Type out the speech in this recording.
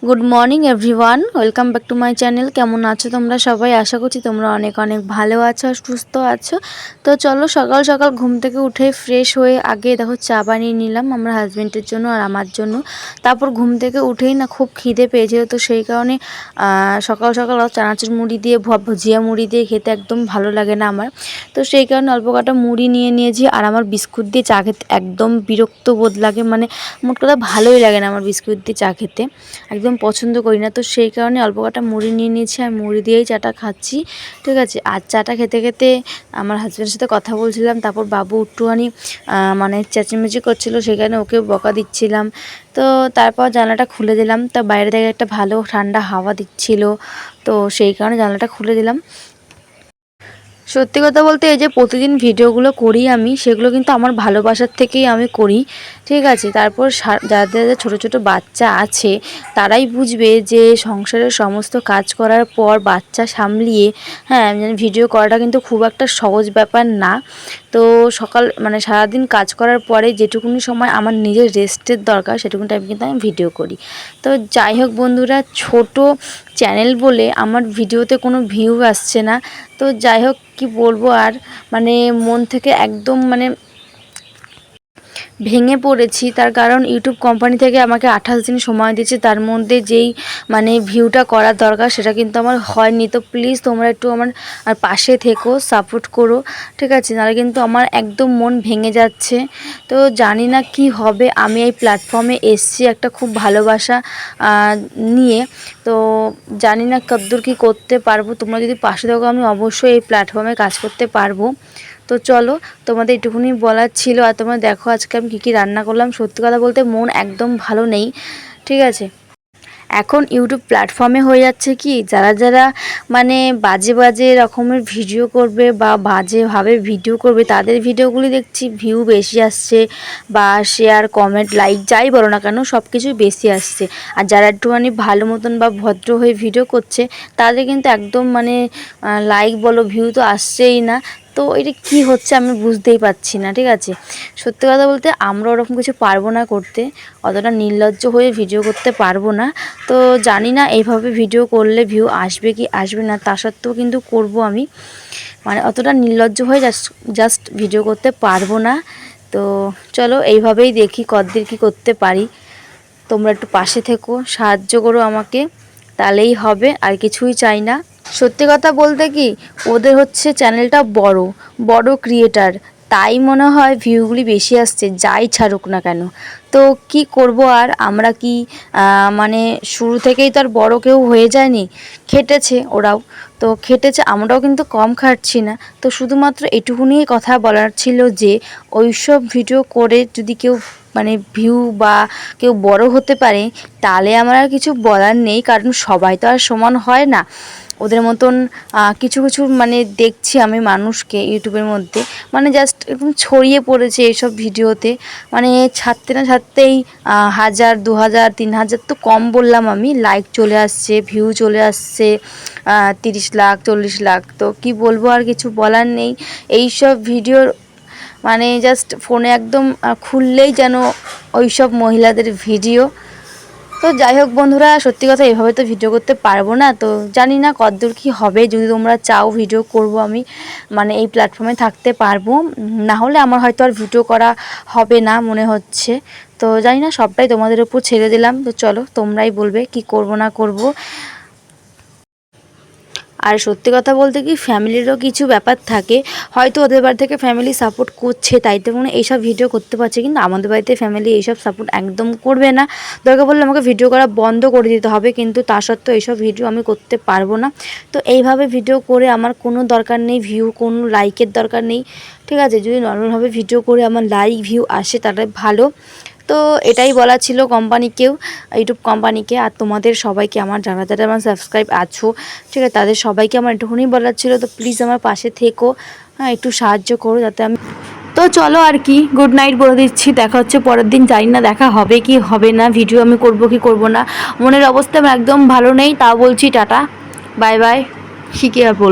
Good morning everyone, welcome back to my channel. কেমন আছো তোমরা সবাই? আশা করছি তোমরা অনেক অনেক ভালো আছো আর সুস্থ আছো। তো চলো সকাল সকাল ঘুম থেকে উঠে ফ্রেশ হয়ে আগে দেখো চা বানিয়ে নিলাম আমার হাজব্যান্ডের জন্য আর আমার জন্য। তারপর ঘুম থেকে উঠেই না খুব খিদে পেয়েছিল, তো সেই কারণে সকাল সকাল চানাচুর মুড়ি দিয়ে ভুজিয়া মুড়ি দিয়ে খেতে একদম ভালো লাগে না আমার। তো সেই কারণে অল্প কটা মুড়ি নিয়ে নিয়েছি আর আমার বিস্কুট দিয়ে চা খেতে একদম বিরক্ত বোধ লাগে, মানে মোট কথা ভালোই লাগে না আমার বিস্কুট দিয়ে চা খেতে, একদম পছন্দ করি না। তো সেই কারণে অল্প কটা মুড়ি নিয়ে নিয়েছি আর মুড়ি দিয়েই চাটা খাচ্ছি, ঠিক আছে। আর চাটা খেতে খেতে আমার হাজব্যান্ডের সাথে কথা বলছিলাম, তারপর বাবু একটুখানি মানে চেঁচামেচি করছিল, সেখানে ওকে বকা দিচ্ছিলাম। তো তারপর জানলাটা খুলে দিলাম, তা বাইরে থেকে একটা ভালো ঠান্ডা হাওয়া দিচ্ছিল, তো সেই কারণে জানলাটা খুলে দিলাম। সত্যি কথা বলতে এই যে প্রতিদিন ভিডিওগুলো করি আমি, সেগুলো কিন্তু আমার ভালোবাসার থেকেই আমি করি, ঠিক আছে। তারপর যাদের ছোট ছোট বাচ্চা আছে তারাই বুঝবে যে সংসারের সমস্ত কাজ করার পর বাচ্চা সামলিয়ে ভিডিও করাটা কিন্তু খুব একটা সহজ ব্যাপার না। তো সকাল মানে সারাদিন কাজ করার পরে যেটুকুনি সময় আমার নিজের রেস্টের দরকার সেটুকুনি টাইম কিন্তু আমি ভিডিও করি। তো যাই হোক বন্ধুরা, ছোট চ্যানেল বলে আমার ভিডিওতে কোনো ভিউ আসছে না। তো যাই হোক, কি বলবো আর, মানে মন থেকে একদম মানে ভেঙে পড়েছি। তার কারণ ইউটিউব কোম্পানি থেকে আমাকে 28 দিন সময় দিয়েছে, তার মধ্যে যেই মানে ভিউটা করার দরকার সেটা কিন্তু আমার হয়নি। তো প্লিজ তোমরা একটু আমার আর পাশে থেকো, সাপোর্ট করো, ঠিক আছে। নাহলে কিন্তু আমার একদম মন ভেঙে যাচ্ছে। তো জানি না কি হবে। আমি এই প্ল্যাটফর্মে এসছি একটা খুব ভালোবাসা নিয়ে, তো জানি না কতদূর কী করতে পারবো। তোমরা যদি পাশে থাকো আমি অবশ্যই এই প্ল্যাটফর্মে কাজ করতে পারবো। তো চলো, তোমাদের এটুকুনি বলার ছিল। আর তোমরা দেখো আজকে আমি কী রান্না করলাম। সত্যি কথা বলতে মন একদম ভালো নেই, ঠিক আছে। এখন ইউটিউব প্ল্যাটফর্মে হয়ে যাচ্ছে কি, যারা যারা মানে বাজে বাজে রকমের ভিডিও করবে বা বাজেভাবে ভিডিও করবে তাদের ভিডিওগুলি দেখছি ভিউ বেশি আসছে, বা শেয়ার কমেন্ট লাইক যাই বলো না কেন সব কিছুই বেশি আসছে। আর যারা একটুখানি ভালো মতন বা ভদ্র হয়ে ভিডিও করছে তাদের কিন্তু একদম মানে লাইক বলো ভিউ তো আসছেই না। তো এটা কি হচ্ছে আমি বুঝতেই পারছি না, ঠিক আছে। সত্যি কথা বলতে আমরা ওরকম কিছু পারবো না করতে, অতটা নির্লজ্জ হয়ে ভিডিও করতে পারবো না। তো জানি না এইভাবে ভিডিও করলে ভিউ আসবে কি আসবে না, তা সত্ত্বেও কিন্তু করব আমি, মানে অতটা নির্লজ্জ হয়ে জাস্ট ভিডিও করতে পারবো না। তো চলো এইভাবেই দেখি কতদিন কী করতে পারি। তোমরা একটু পাশে থেকো, সাহায্য করো আমাকে, তাহলেই হবে, আর কিছুই চাই না। সত্যি কথা বলতে কি, ওদের হচ্ছে চ্যানেলটা বড় বড় ক্রিয়েটার, তাই মনে হয় ভিউগুলি বেশি আসছে, যাই ছাড়ুক না কেন। তো কি করব আর, আমরা কি মানে শুরু থেকেই তো আর বড় কেউ হয়ে যায়নি, খেটেছে ওরাও, তো খেটেছে, আমরাও কিন্তু কম খাটছি না। তো শুধুমাত্র এটুকুনি কথা বলার ছিল যে ওইসব ভিডিও করে যদি কেউ মানে ভিউ বা কেউ বড় হতে পারে তাহলে আমার আর কিছু বলার নেই, কারণ সবাই তো আর সমান হয় না। ওদের মতন কিছু কিছু মানে দেখছি আমি মানুষকে ইউটিউবের মধ্যে, মানে জাস্ট একদম ছড়িয়ে পড়েছে এইসব ভিডিওতে, মানে ছাড়তে না ছাড়তেই 1000 2000 3000 তো কম বললাম আমি, লাইক চলে আসছে, ভিউ চলে আসছে 30 লাখ 40 লাখ। তো কি বলবো, আর কিছু বলার নেই। এইসব ভিডিওর মানে জাস্ট ফোনে একদম খুললেই যেন ওইসব মহিলাদের ভিডিও। তো যাই হোক বন্ধুরা, সত্যি কথা এভাবে তো ভিডিও করতে পারবো না। তো জানি না কতদূর কী হবে, যদি তোমরা চাও ভিডিও করব আমি, মানে এই প্ল্যাটফর্মে থাকতে পারবো, না হলে আমার হয়তো আর ভিডিও করা হবে না মনে হচ্ছে। তো জানি না, সবটাই তোমাদের উপর ছেড়ে দিলাম। তো চলো তোমরাই বলবে কি করব না করব। আর সত্যি কথা বলতে কি, ফ্যামিলিরও কিছু ব্যাপার থাকে, হয়তো ওদের বাড়ি থেকে ফ্যামিলি সাপোর্ট করছে তাই তো মনে এইসব ভিডিও করতে পারছে, কিন্তু আমাদের বাড়িতে ফ্যামিলি এইসব সাপোর্ট একদম করবে না। দরকার পড়লে আমাকে ভিডিও করা বন্ধ করে দিতে হবে, কিন্তু তা সত্ত্বেও এইসব ভিডিও আমি করতে পারবো না। তো এইভাবে ভিডিও করে আমার কোনো দরকার নেই, ভিউ কোনো লাইকের দরকার নেই, ঠিক আছে। যদি নর্মালভাবে ভিডিও করে আমার লাইক ভিউ আসে তাহলে ভালো। তো এটাই বলা ছিল কোম্পানিকেও, ইউটিউব কোম্পানিকে, আর তোমাদের সবাইকে, আমার যারা যারা আমার সাবস্ক্রাইব আছো, ঠিক আছে, তাদের সবাইকে আমার একটুখানি বলার ছিল। তো প্লিজ আমার পাশে থেকো, একটু সাহায্য করো যাতে আমি। তো চলো আর কি, গুড নাইট বলে দিচ্ছি, দেখা হচ্ছে পরের দিন। জানি না দেখা হবে কি হবে না, ভিডিও আমি করব কি করব না, মনের অবস্থা আমার একদম ভালো নেই, তাও বলছি টাটা বাই বাই, শিখে আর বলবো।